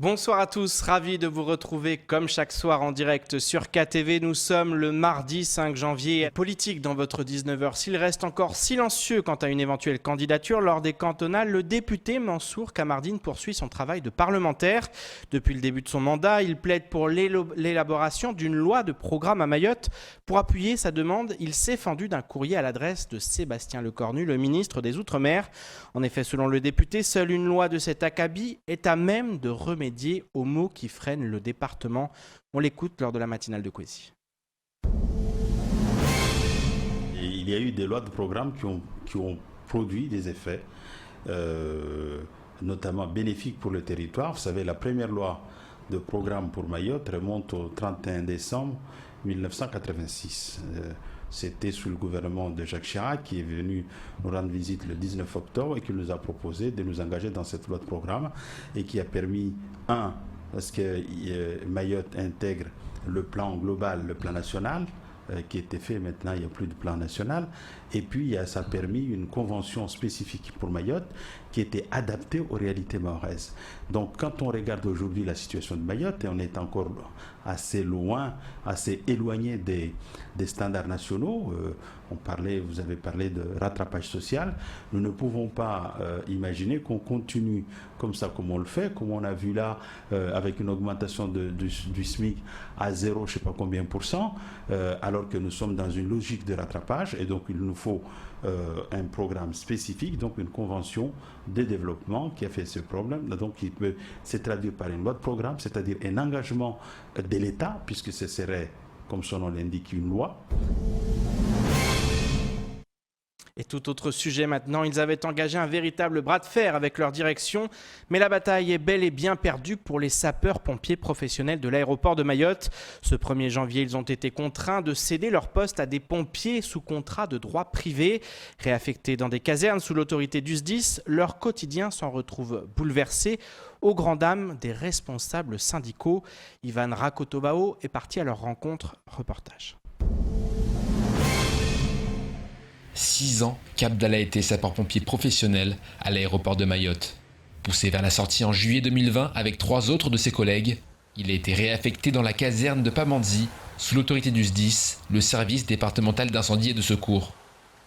Bonsoir à tous, ravi de vous retrouver comme chaque soir en direct sur KTV. Nous sommes le mardi 5 janvier. Politique dans votre 19h. S'il reste encore silencieux quant à une éventuelle candidature lors des cantonales, le député Mansour Kamardine poursuit son travail de parlementaire. Depuis le début de son mandat, il plaide pour l'élaboration d'une loi de programme à Mayotte. Pour appuyer sa demande, il s'est fendu d'un courrier à l'adresse de Sébastien Lecornu, le ministre des Outre-mer. En effet, selon le député, seule une loi de cet acabit est à même de remédier aux maux qui freinent le département. On l'écoute lors de la matinale de Kwesi. Il y a eu des lois de programme qui ont produit des effets, notamment bénéfiques pour le territoire. Vous savez, la première loi de programme pour Mayotte remonte au 31 décembre 1986. C'était sous le gouvernement de Jacques Chirac qui est venu nous rendre visite le 19 octobre et qui nous a proposé de nous engager dans cette loi de programme et qui a permis, parce que Mayotte intègre le plan global, le plan national, qui était fait maintenant, il n'y a plus de plan national. Et puis, ça a permis une convention spécifique pour Mayotte qui était adaptée aux réalités mahoraises. Donc, quand on regarde aujourd'hui la situation de Mayotte, et on est encore assez loin, assez éloigné des standards nationaux, vous avez parlé de rattrapage social, nous ne pouvons pas imaginer qu'on continue comme ça, comme on le fait, comme on a vu là, avec une augmentation du SMIC à 0, je ne sais pas combien %, alors que nous sommes dans une logique de rattrapage, et donc il nous faut un programme spécifique, donc une convention de développement qui a fait ce problème, donc qui peut se traduire par une loi de programme, c'est-à-dire un engagement de l'État, puisque ce serait, comme son nom l'indique, une loi. Et tout autre sujet maintenant, ils avaient engagé un véritable bras de fer avec leur direction, mais la bataille est bel et bien perdue pour les sapeurs-pompiers professionnels de l'aéroport de Mayotte. Ce 1er janvier, ils ont été contraints de céder leur poste à des pompiers sous contrat de droit privé. Réaffectés dans des casernes sous l'autorité du SDIS, leur quotidien s'en retrouve bouleversé aux grandes dames des responsables syndicaux. Ivan Rakotobao est parti à leur rencontre. Reportage. 6 ans qu'Abdallah était sapeur-pompier professionnel à l'aéroport de Mayotte. Poussé vers la sortie en juillet 2020 avec 3 autres de ses collègues, il a été réaffecté dans la caserne de Pamandzi sous l'autorité du SDIS, le service départemental d'incendie et de secours.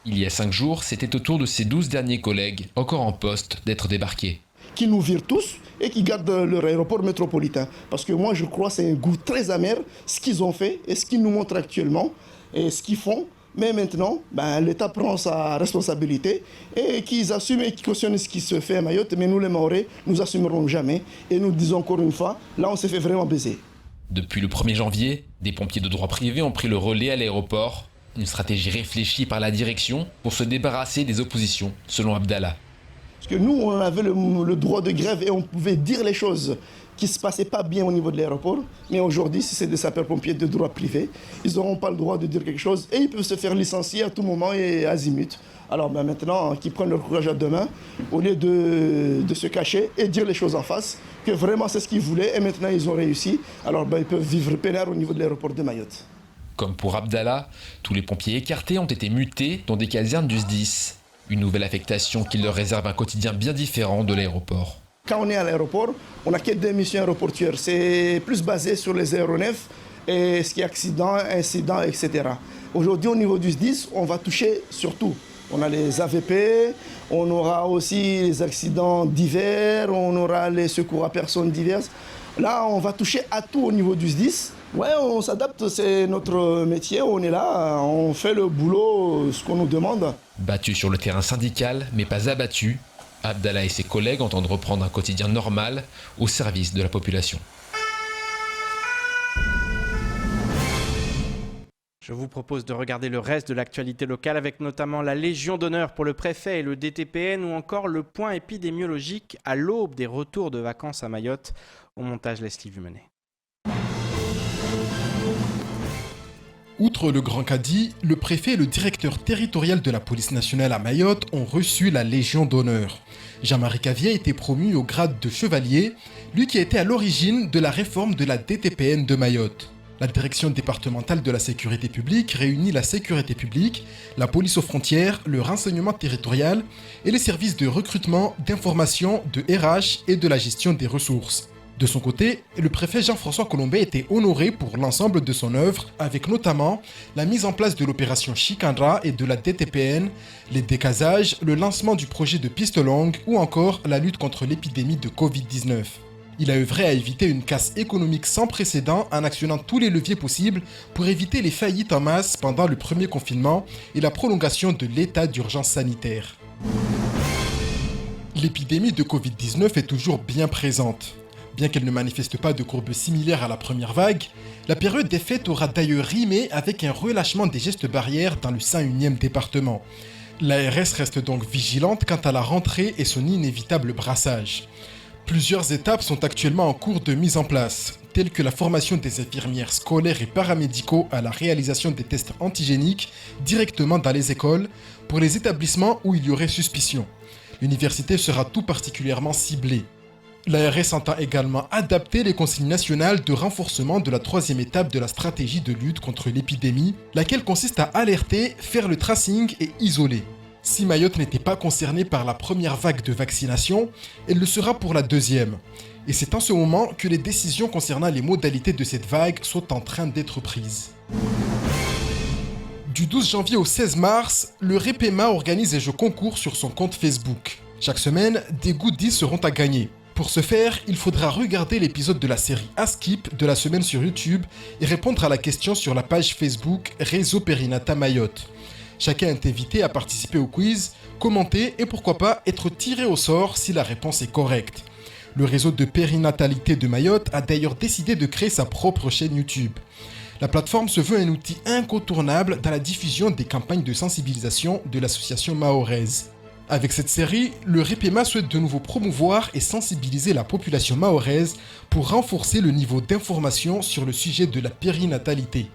Il y a 5 jours, c'était au tour de ses 12 derniers collègues, encore en poste, d'être débarqués. Qui nous virent tous et qui gardent leur aéroport métropolitain. Parce que moi, je crois que c'est un goût très amer, ce qu'ils ont fait et ce qu'ils nous montrent actuellement et ce qu'ils font. Mais maintenant, l'État prend sa responsabilité et qu'ils assument et qu'ils cautionnent ce qui se fait à Mayotte. Mais nous, les Mahorais, nous n'assumerons jamais. Et nous disons encore une fois, là, on s'est fait vraiment baiser. Depuis le 1er janvier, des pompiers de droit privé ont pris le relais à l'aéroport. Une stratégie réfléchie par la direction pour se débarrasser des oppositions, selon Abdallah. Parce que nous, on avait le droit de grève et on pouvait dire les choses qui ne se passaient pas bien au niveau de l'aéroport. Mais aujourd'hui, si c'est des sapeurs-pompiers de droit privé, ils n'auront pas le droit de dire quelque chose et ils peuvent se faire licencier à tout moment et azimut. Alors maintenant, qu'ils prennent leur courage à deux mains, au lieu de se cacher et dire les choses en face, que vraiment c'est ce qu'ils voulaient et maintenant ils ont réussi. Alors ils peuvent vivre peinard au niveau de l'aéroport de Mayotte. Comme pour Abdallah, tous les pompiers écartés ont été mutés dans des casernes du SDIS. Une nouvelle affectation qui leur réserve un quotidien bien différent de l'aéroport. Quand on est à l'aéroport, on n'a que des missions aéroportuaires. C'est plus basé sur les aéronefs et ce qui est accident, incident, etc. Aujourd'hui, au niveau du SDIS, on va toucher sur tout. On a les AVP, on aura aussi les accidents divers, on aura les secours à personnes diverses. Là, on va toucher à tout au niveau du SDIS. Ouais, on s'adapte, c'est notre métier, on est là, on fait le boulot, ce qu'on nous demande. Battu sur le terrain syndical, mais pas abattu, Abdallah et ses collègues entendent reprendre un quotidien normal au service de la population. Je vous propose de regarder le reste de l'actualité locale avec notamment la Légion d'honneur pour le préfet et le DTPN ou encore le point épidémiologique à l'aube des retours de vacances à Mayotte. Au montage, Leslie Vumenet. Outre le Grand Cadi, le préfet et le directeur territorial de la police nationale à Mayotte ont reçu la Légion d'honneur. Jean-Marie Cavier a été promu au grade de chevalier, lui qui a été à l'origine de la réforme de la DTPN de Mayotte. La direction départementale de la sécurité publique réunit la sécurité publique, la police aux frontières, le renseignement territorial et les services de recrutement, d'information, de RH et de la gestion des ressources. De son côté, le préfet Jean-François Colombet était honoré pour l'ensemble de son œuvre, avec notamment la mise en place de l'opération Chicandra et de la DTPN, les décasages, le lancement du projet de piste longue ou encore la lutte contre l'épidémie de Covid-19. Il a œuvré à éviter une casse économique sans précédent en actionnant tous les leviers possibles pour éviter les faillites en masse pendant le premier confinement et la prolongation de l'état d'urgence sanitaire. L'épidémie de Covid-19 est toujours bien présente. Bien qu'elle ne manifeste pas de courbe similaire à la première vague, la période des fêtes aura d'ailleurs rimé avec un relâchement des gestes barrières dans le 101e département. L'ARS reste donc vigilante quant à la rentrée et son inévitable brassage. Plusieurs étapes sont actuellement en cours de mise en place, telles que la formation des infirmières scolaires et paramédicaux à la réalisation des tests antigéniques directement dans les écoles pour les établissements où il y aurait suspicion. L'université sera tout particulièrement ciblée. L'ARS entend également adapter les consignes nationales de renforcement de la troisième étape de la stratégie de lutte contre l'épidémie, laquelle consiste à alerter, faire le tracing et isoler. Si Mayotte n'était pas concernée par la première vague de vaccination, elle le sera pour la deuxième. Et c'est en ce moment que les décisions concernant les modalités de cette vague sont en train d'être prises. Du 12 janvier au 16 mars, le REPEMA organise un jeu concours sur son compte Facebook. Chaque semaine, des goodies seront à gagner. Pour ce faire, il faudra regarder l'épisode de la série Askip de la semaine sur YouTube et répondre à la question sur la page Facebook Réseau Périnata Mayotte. Chacun est invité à participer au quiz, commenter et pourquoi pas être tiré au sort si la réponse est correcte. Le réseau de périnatalité de Mayotte a d'ailleurs décidé de créer sa propre chaîne YouTube. La plateforme se veut un outil incontournable dans la diffusion des campagnes de sensibilisation de l'association mahoraise. Avec cette série, le REPEMA souhaite de nouveau promouvoir et sensibiliser la population mahoraise pour renforcer le niveau d'information sur le sujet de la périnatalité.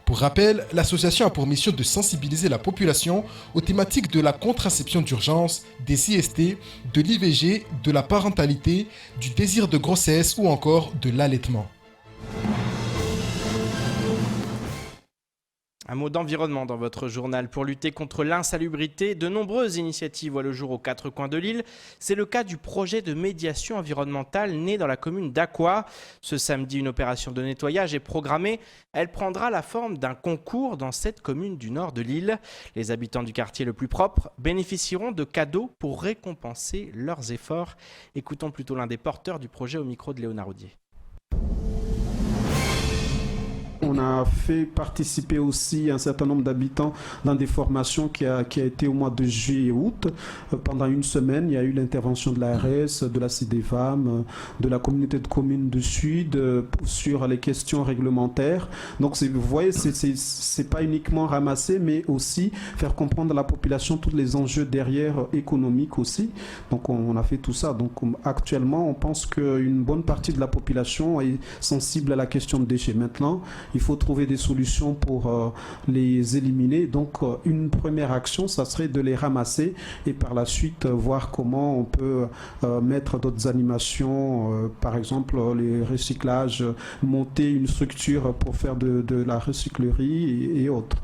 Pour rappel, l'association a pour mission de sensibiliser la population aux thématiques de la contraception d'urgence, des IST, de l'IVG, de la parentalité, du désir de grossesse ou encore de l'allaitement. Un mot d'environnement dans votre journal. Pour lutter contre l'insalubrité, de nombreuses initiatives voient le jour aux quatre coins de l'île. C'est le cas du projet de médiation environnementale né dans la commune d'Aqua. Ce samedi, une opération de nettoyage est programmée. Elle prendra la forme d'un concours dans cette commune du nord de l'île. Les habitants du quartier le plus propre bénéficieront de cadeaux pour récompenser leurs efforts. Écoutons plutôt l'un des porteurs du projet au micro de Léonard Audier. On a fait participer aussi un certain nombre d'habitants dans des formations qui a été au mois de juillet et août. Pendant une semaine, il y a eu l'intervention de l'ARS, de la CDFAM, de la communauté de communes du Sud sur les questions réglementaires. Donc vous voyez, c'est pas uniquement ramasser, mais aussi faire comprendre à la population tous les enjeux derrière économiques aussi. Donc on a fait tout ça. Donc actuellement, on pense qu'une bonne partie de la population est sensible à la question de déchets. Maintenant, il faut trouver des solutions pour les éliminer. Donc une première action, ça serait de les ramasser et par la suite voir comment on peut mettre d'autres animations, par exemple les recyclages, monter une structure pour faire de la recyclerie et autres.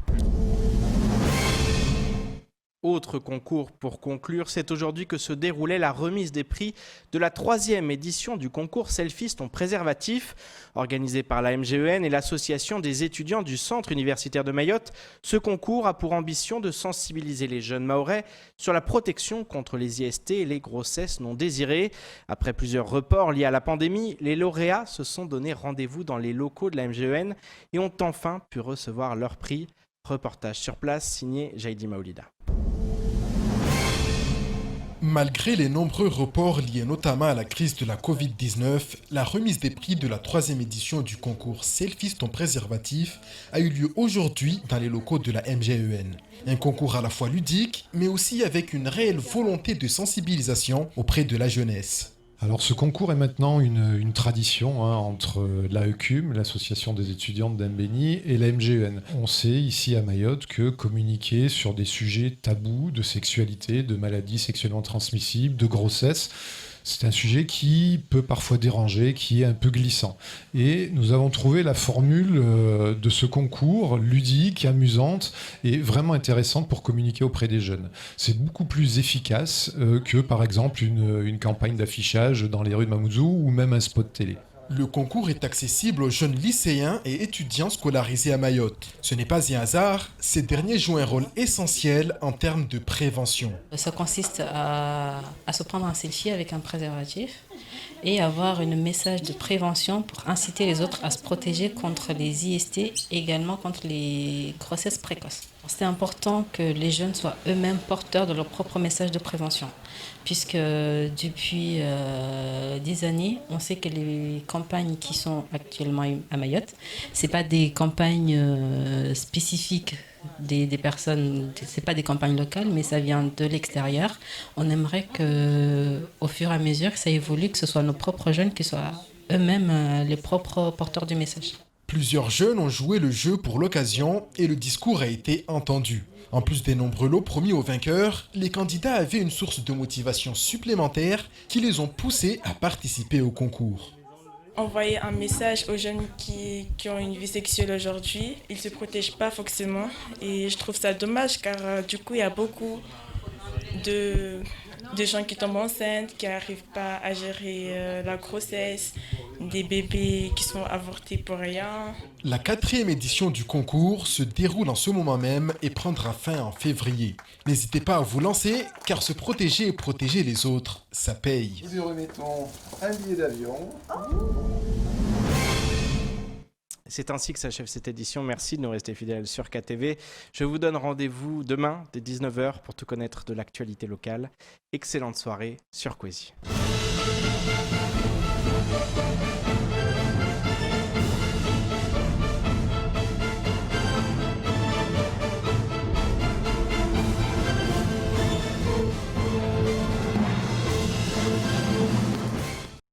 Autre concours pour conclure, c'est aujourd'hui que se déroulait la remise des prix de la 3e édition du concours Selfies ton préservatif. Organisé par la MGEN et l'association des étudiants du Centre universitaire de Mayotte, ce concours a pour ambition de sensibiliser les jeunes mahorais sur la protection contre les IST et les grossesses non désirées. Après plusieurs reports liés à la pandémie, les lauréats se sont donné rendez-vous dans les locaux de la MGEN et ont enfin pu recevoir leur prix. Reportage sur place signé Jaïdi Maoulida. Malgré les nombreux reports liés notamment à la crise de la Covid-19, la remise des prix de la 3e édition du concours Selfies ton préservatif a eu lieu aujourd'hui dans les locaux de la MGEN. Un concours à la fois ludique, mais aussi avec une réelle volonté de sensibilisation auprès de la jeunesse. Alors ce concours est maintenant une tradition entre l'AECUM, l'association des étudiants de Dembéni, et la MGEN. On sait ici à Mayotte que communiquer sur des sujets tabous de sexualité, de maladies sexuellement transmissibles, de grossesse, c'est un sujet qui peut parfois déranger, qui est un peu glissant. Et nous avons trouvé la formule de ce concours ludique, amusante et vraiment intéressante pour communiquer auprès des jeunes. C'est beaucoup plus efficace que par exemple une campagne d'affichage dans les rues de Mamoudzou ou même un spot télé. Le concours est accessible aux jeunes lycéens et étudiants scolarisés à Mayotte. Ce n'est pas un hasard, ces derniers jouent un rôle essentiel en termes de prévention. Ça consiste à se prendre un selfie avec un préservatif et avoir un message de prévention pour inciter les autres à se protéger contre les IST et également contre les grossesses précoces. C'est important que les jeunes soient eux-mêmes porteurs de leur propre message de prévention, puisque depuis 10 années, on sait que les campagnes qui sont actuellement à Mayotte, ce n'est pas des campagnes spécifiques des personnes, ce n'est pas des campagnes locales, mais ça vient de l'extérieur. On aimerait qu'au fur et à mesure que ça évolue, que ce soit nos propres jeunes qui soient eux-mêmes les propres porteurs du message. Plusieurs jeunes ont joué le jeu pour l'occasion et le discours a été entendu. En plus des nombreux lots promis aux vainqueurs, les candidats avaient une source de motivation supplémentaire qui les ont poussés à participer au concours. Envoyer un message aux jeunes qui ont une vie sexuelle aujourd'hui, ils ne se protègent pas forcément et je trouve ça dommage car du coup il y a beaucoup de gens qui tombent enceintes, qui n'arrivent pas à gérer la grossesse, des bébés qui sont avortés pour rien. La 4e édition du concours se déroule en ce moment même et prendra fin en février. N'hésitez pas à vous lancer car se protéger et protéger les autres, ça paye. Nous lui remettons un billet d'avion. C'est ainsi que s'achève cette édition. Merci de nous rester fidèles sur KTV. Je vous donne rendez-vous demain dès 19h pour tout connaître de l'actualité locale. Excellente soirée sur Kwezi.